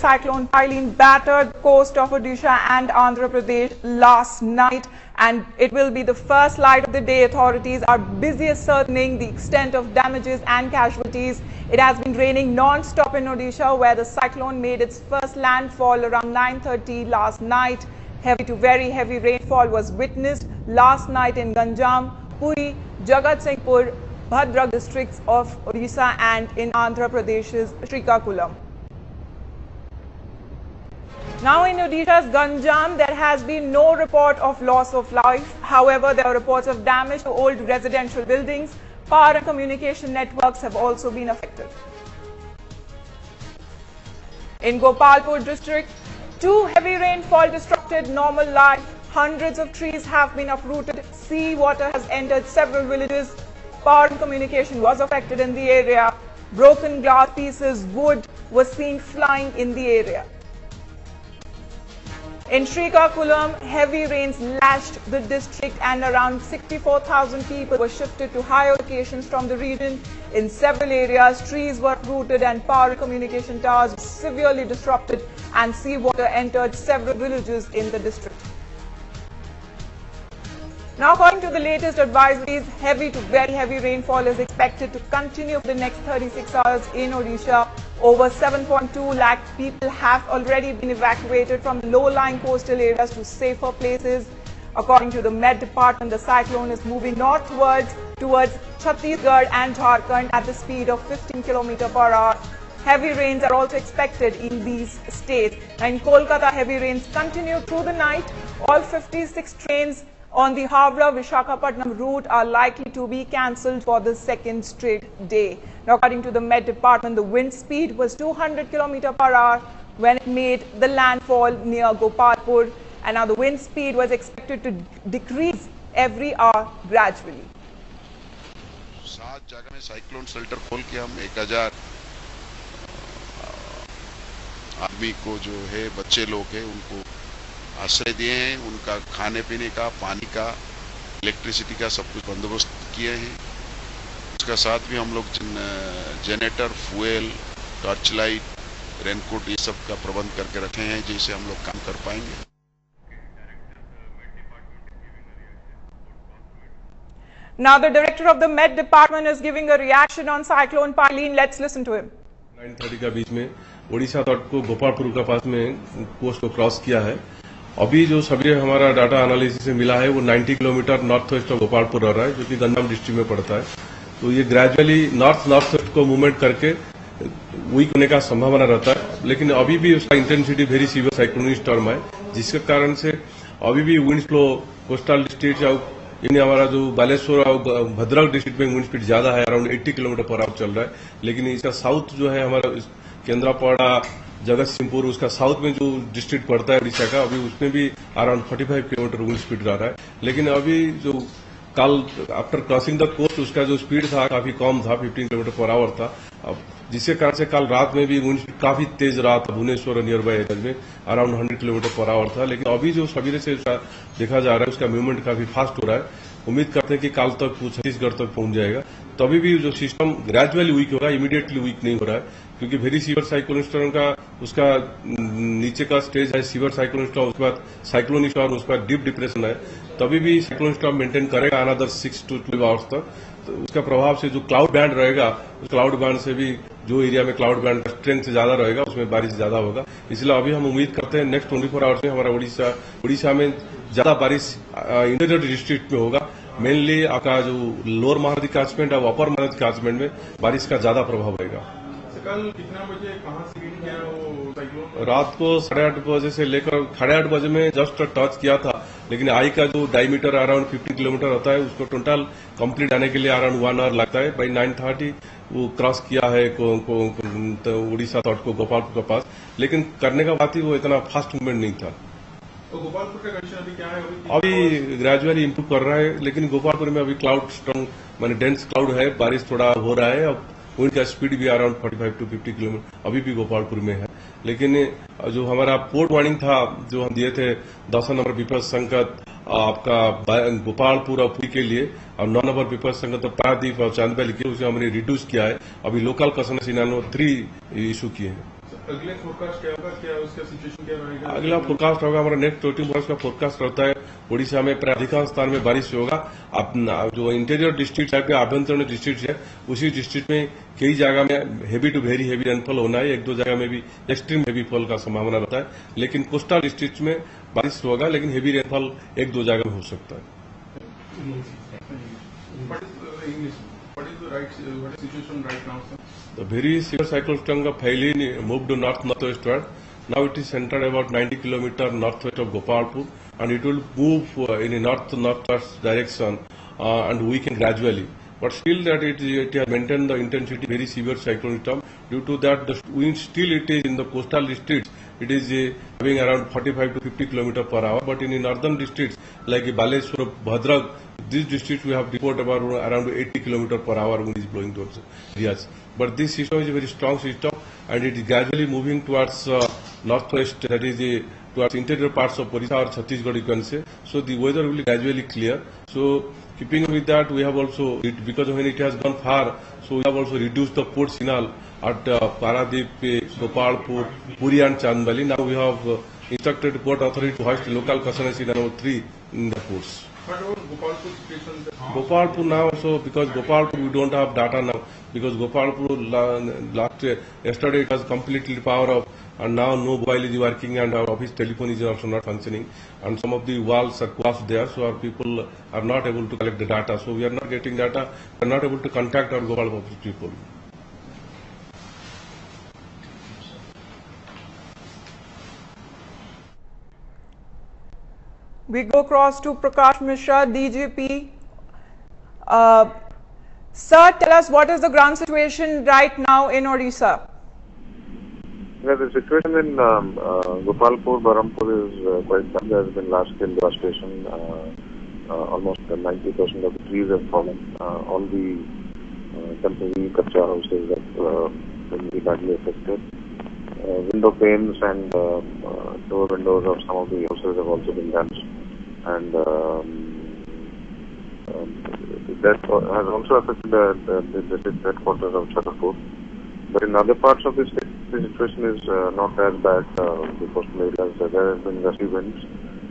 Cyclone Phailin battered the coast of Odisha and Andhra Pradesh last night, and it will be the first light of the day. Authorities are busy ascertaining the extent of damages and casualties. It has been raining non-stop in Odisha, where the cyclone made its first landfall around 9:30 last night. Heavy to very heavy rainfall was witnessed last night in Ganjam, Puri, Jagatsinghpur, Bhadrak districts of Odisha and in Andhra Pradesh's Srikakulam. Now in Odisha's Ganjam, there has been no report of loss of life. However, there are reports of damage to old residential buildings. Power and communication networks have also been affected. In Gopalpur district, too heavy rainfall disrupted normal life. Hundreds of trees have been uprooted. Sea water has entered several villages. Power and communication was affected in the area. Broken glass pieces, wood was seen flying in the area. In Srikakulam, heavy rains lashed the district and around 64,000 people were shifted to higher locations from the region. In several areas, trees were uprooted and power communication towers were severely disrupted, and seawater entered several villages in the district. Now, according to the latest advisories, heavy to very heavy rainfall is expected to continue for the next 36 hours in Odisha. Over 7.2 lakh people have already been evacuated from low-lying coastal areas to safer places. According to the Met Department, the cyclone is moving northwards towards Chhattisgarh and Jharkhand at the speed of 15 km/h. Heavy rains are also expected in these states. In Kolkata, heavy rains continue through the night. All 56 trains on the Howrah-Visakhapatnam route are likely to be cancelled for the second straight day. Now, according to the Met Department, the wind speed was 200 km/h when it made the landfall near Gopalpur, and now the wind speed was expected to decrease every hour gradually. 7 जगह में cyclone shelter खोल के हम 1000 आदमी को जो है बच्चे लोग हैं उनको आश्रय दिए हैं। उनका खाने पीने का, पानी का, इलेक्ट्रिसिटी का सब कुछ बंदोबस्त किए हैं। उसका साथ भी हम लोग generator, fuel, torch light, raincoat ये सब का प्रबंध करके रखे हैं, जिससे हम लोग काम कर पाएंगे। Now the director of the Met Department is giving a reaction on Cyclone Phailin. Let's listen to him. 9:30 का बीच में ओडिशा तट को गोपालपुर के पास में कोस्ट को क्रॉस किया है। अभी जो सभी हमारा डाटा एनालिसिस से मिला है वो 90 kilometre north west of Gopalpur रह रहा है, जो कि गंजाम डिस्ट्रिक्ट में पड़ता है। तो ये ग्रेजुअली नॉर्थ वेस्ट को मूवमेंट करके वीक होने का संभावना रहता है, लेकिन अभी भी उसका intensity very severe cyclonic storm है, जिसके कारण से अभी भी विंड फ्लो कोस्टल डिस्ट्रिक्ट यानी हमारा जो बालेश्वर और भद्रक डिस्ट्रिक्ट में विंड स्पीड ज्यादा है, अराउंड 80 किलोमीटर/h चल रहा है। लेकिन इसका साउथ जो है हमारा केंद्रापड़ा, जगतसिंहपुर, उसका साउथ में जो डिस्ट्रिक्ट पड़ता है उड़ीसा का, अभी उसमें भी अराउंड 45 किलोमीटर विंड स्पीड रह रहा है। लेकिन अभी जो कल आफ्टर क्रॉसिंग द कोस्ट उसका जो स्पीड था काफी कम था, 15 किलोमीटर/h था। अब जिसके कारण से कल रात में भी विंड स्पीड काफी तेज रहा था, भुवनेश्वर और नियर बाय एरियाज में अराउंड 100 किलोमीटर/h था। लेकिन अभी जो सवेरे से देखा जा रहा है उसका मूवमेंट काफी फास्ट हो रहा है। उम्मीद करते हैं कि कल तक वो छत्तीसगढ़ तक पहुंच जाएगा। तभी भी जो सिस्टम ग्रेजुअली वीक होगा, इमीडिएटली वीक नहीं हो रहा है, क्योंकि वेरी सीवियर साइक्लोन स्टॉर्म का उसका नीचे का स्टेज है सीवियर साइक्लोन स्टॉर्म, उसके बाद साइक्लोन स्टॉर्म, उसके बाद डीप डिप्रेशन है। तभी भी साइक्लोन स्टॉर्म मेंटेन करेगा अनदर 6 to 12 आवर्स तक। तो उसका प्रभाव से जो क्लाउड बैंड रहेगा, उस क्लाउड बैंड से भी जो एरिया में क्लाउड बैंड स्ट्रेंथ ज्यादा रहेगा उसमें बारिश ज्यादा होगा। इसलिए अभी हम उम्मीद करते हैं नेक्स्ट 24 आवर्स में हमारा उड़ीसा में ज्यादा बारिश इंटीरियर डिस्ट्रिक्ट में होगा। मेनली आपका जो लोअर महानदी कैचमेंट और अपर महानदी कैचमेंट में बारिश का ज्यादा प्रभाव रहेगा। कल कितना बजे कहां से हिट किया वो साइक्लोन? रात को 8:30 बजे से लेकर 8:30 बजे में जस्ट टच किया था, लेकिन आई का जो डायमीटर अराउंड 15 किलोमीटर होता है, उसको टोटल कंप्लीट आने के लिए अराउंड 1 आवर लगता है। बाई 9:30 वो क्रॉस किया है तो उड़ीसा तट को गोपालपुर के पास, लेकिन करने का बात ही वो इतना फास्ट मूवमेंट नहीं था। तो गोपालपुर का कंडीशन अभी क्या है? अभी ग्रेजुअली इम्प्रूव कर रहा है, लेकिन गोपालपुर में अभी क्लाउड स्ट्रॉन्ग माने डेंस क्लाउड है, बारिश थोड़ा हो रहा है। अब विंड का स्पीड भी अराउंड 45 to 50 किलोमीटर अभी भी गोपालपुर में है। लेकिन जो हमारा पोर्ट वार्निंग था जो हम दिए थे 10 नंबर विपद संकट आपका गोपालपुर और पुरी के लिए, और 9 नंबर विपद संकट पारादीप और चांदबैली के, उसे हमने रिड्यूस किया है। अभी लोकल कसम 3 इशू किए हैं। अगले फोरकास्ट क्या होगा, क्या उसका सिचुएशन क्या रहेगा? अगला फोरकास्ट होगा हमारा नेक्स्ट 14 वर्ष का फोरकास्ट रहता है। ओडिशा में प्राय अधिकांश स्थान में बारिश होगा। जो इंटीरियर डिस्ट्रिक्ट है, आभ्यंतरीण डिस्ट्रिक्ट है, उसी डिस्ट्रिक्ट में कई जगह में heavy to very heavy rainfall होना है। एक दो जगह में भी एक्सट्रीम हेवी फॉल का संभावना रहता है। लेकिन कोस्टल डिस्ट्रिक्ट में बारिश होगा, लेकिन हेवी रेनफॉल एक दो जगह में हो सकता है। What is the situation right now, sir? The very severe cyclone Phailin moved north-northwestward. Now it is centered about 90 km northwest of Gopalpur, and it will move in a north-northwest direction and weaken gradually. But still that it has maintained the intensity very severe cyclone storm. Due to that, the wind still it is in the coastal districts. It is having around 45 to 50 km per hour. But in the northern districts like Baleshwar, Bhadrak, these districts we have report about around 80 km per hour wind is blowing towards areas. But this system is a very strong system, and it is gradually moving towards northwest, that is towards interior parts of Odisha or Chhattisgarh, you can say. So the weather will be gradually clear. So keeping with that, we have also, because when it has gone far, so we have also reduced the port signal at Paradip, Gopalpur, Puri and Chandbali. Now we have instructed port authority to hoist local customers in number 3 in the ports. What about Gopalpur situation? Gopalpur now also, because Gopalpur we don't have data now, because Gopalpur yesterday it was completely power off, and now no mobile is working and our office telephone is also not functioning, and some of the walls are collapsed there, so our people are not able to collect the data. So we are not getting data, we are not able to contact our Gopalpur people. We go across to Prakash Mishra, DGP. Sir, tell us what is the ground situation right now in Odisha? Yeah, the situation in Gopalpur, Barampur is quite bad. There has been large-scale devastation. Almost 90% of the trees have fallen. All the temporary kacha houses have been very badly affected. Window panes and door windows of some of the houses have also been damaged. And that has also affected the district headquarters of Chhattisgarh. But in other parts of the state, the situation is not as bad. The coastal areas, there has been gusty winds.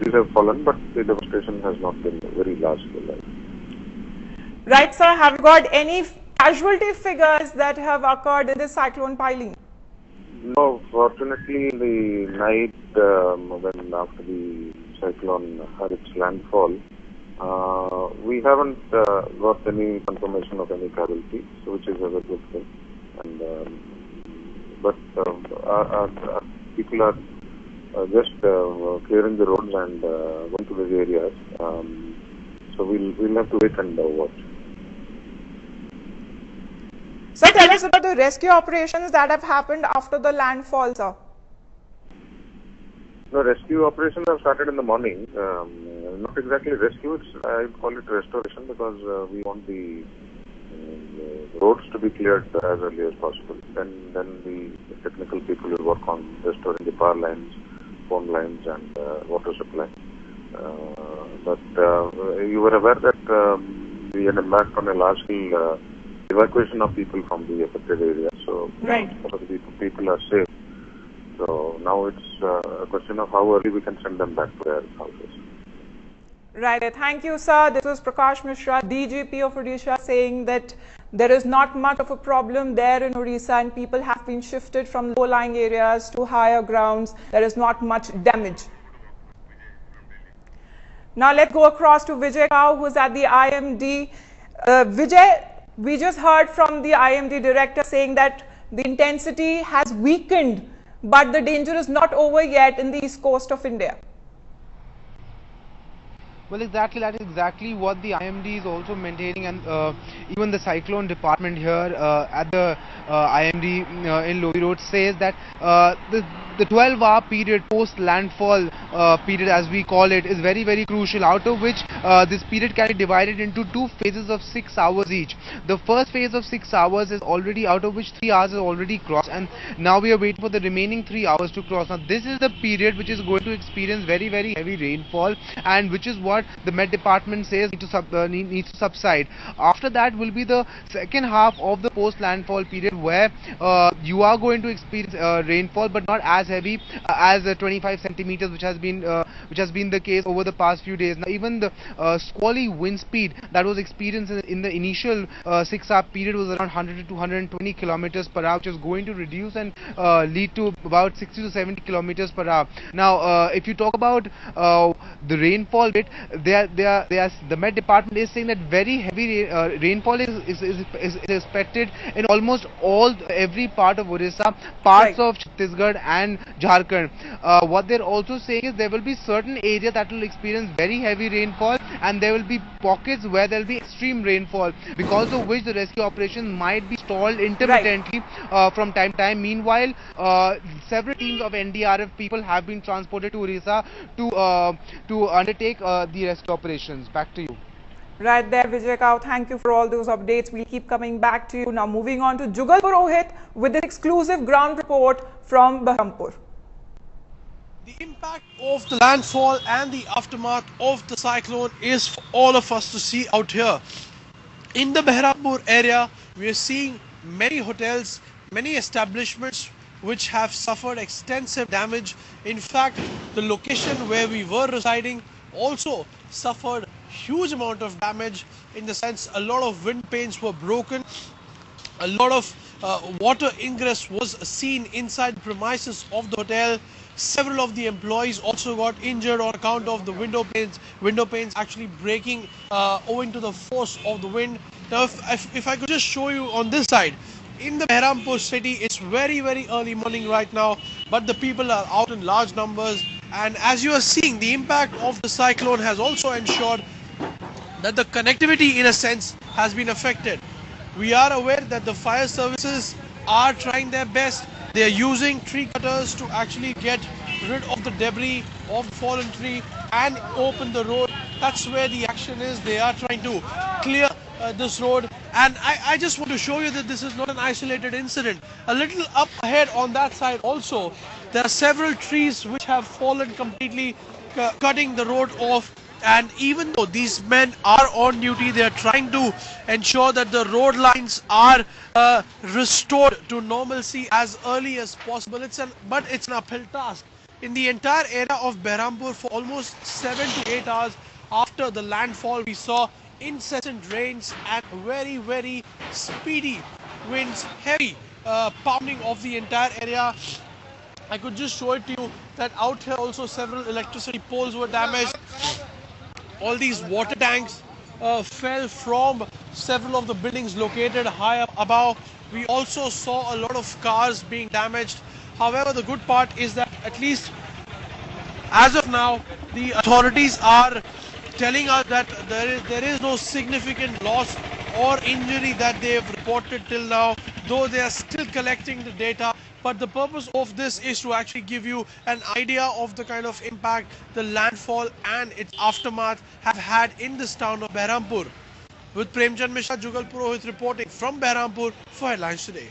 Trees have fallen, but the devastation has not been very large scale. Right, sir. Have you got any casualty figures that have occurred in this Cyclone Phailin? No, fortunately, in the night when after the cyclone had its landfall, we haven't got any confirmation of any casualty, so which is a very good thing. And but our people are just clearing the roads and going to these areas. So we'll have to wait and watch. Sir, tell us about the rescue operations that have happened after the landfall, sir. No, rescue operations have started in the morning. Not exactly rescue, I call it restoration, because we want the roads to be cleared as early as possible. Then the technical people will work on restoring the power lines, phone lines and water supply. But you were aware that we had embarked on a large-scale evacuation of people from the affected area. So right. Most of the people are safe. So now it's a question of how early we can send them back to their houses. Right. Thank you, sir. This was Prakash Mishra, DGP of Odisha, saying that there is not much of a problem there in Odisha and people have been shifted from low-lying areas to higher grounds. There is not much damage. Now let's go across to Vijay Rao, who is at the IMD. Vijay, we just heard from the IMD director saying that the intensity has weakened, but the danger is not over yet in the east coast of India. Well, exactly, that is exactly what the IMD is also maintaining, and even the cyclone department here at the IMD in Lowy Road says that the 12-hour period post-landfall period, as we call it, is very, very crucial, out of which this period can be divided into 2 phases of 6 hours each. The first phase of 6 hours is already, out of which 3 hours is already crossed, and now we are waiting for the remaining 3 hours to cross. Now this is the period which is going to experience very, very heavy rainfall, and which is what what the Met Department says needs to subside. After that will be the second half of the post-landfall period, where you are going to experience rainfall, but not as heavy as 25 centimeters, which has been the case over the past few days. Now, even the squally wind speed that was experienced in the initial 6-hour period was around 100 to 220 kilometers per hour, which is going to reduce and lead to about 60 to 70 kilometers per hour. Now, if you talk about the rainfall rate, the Met Department is saying that very heavy rainfall is expected in almost every part of Odisha, parts of Chhattisgarh and Jharkhand. What they're also saying is there will be certain areas that will experience very heavy rainfall, and there will be pockets where there will be extreme rainfall, because of which the rescue operation might be stalled intermittently from time to time. Meanwhile, several teams of NDRF people have been transported to Odisha to undertake the rescue operations. Back to you. Right there, Vijay Kao. Thank you for all those updates. We'll keep coming back to you. Now, moving on to Jugal Purohit with this exclusive ground report from Bahrampur. The impact of the landfall and the aftermath of the cyclone is for all of us to see out here. In the Bahrampur area, we are seeing many hotels, many establishments which have suffered extensive damage. In fact, the location where we were residing also suffered huge amount of damage, in the sense a lot of wind panes were broken, a lot of water ingress was seen inside the premises of the hotel. Several of the employees also got injured on account of the window panes actually breaking owing to the force of the wind. Now, if I could just show you on this side, in the Bahrampur city, it's very early morning right now, but the people are out in large numbers, and as you are seeing, the impact of the cyclone has also ensured that the connectivity, in a sense, has been affected. We are aware that the fire services are trying their best. They are using tree cutters to actually get rid of the debris of the fallen tree and open the road. That's where the action is. They are trying to clear this road, and I just want to show you that this is not an isolated incident. A little up ahead on that side also, there are several trees which have fallen completely, cutting the road off. And even though these men are on duty, they are trying to ensure that the road lines are restored to normalcy as early as possible. But it's an uphill task. In the entire area of Bahrampur, for almost 7 to 8 hours after the landfall, we saw incessant rains and very speedy winds, heavy pounding of the entire area. I could just show it to you that out here also several electricity poles were damaged. All these water tanks fell from several of the buildings located high up above. We also saw a lot of cars being damaged. However, the good part is that at least as of now, the authorities are telling us that there is no significant loss or injury that they have reported till now, though they are still collecting the data. But the purpose of this is to actually give you an idea of the kind of impact the landfall and its aftermath have had in this town of Bahrampur. With Premchand Mishra, Jugal Purohit reporting from Bahrampur for Headlines Today.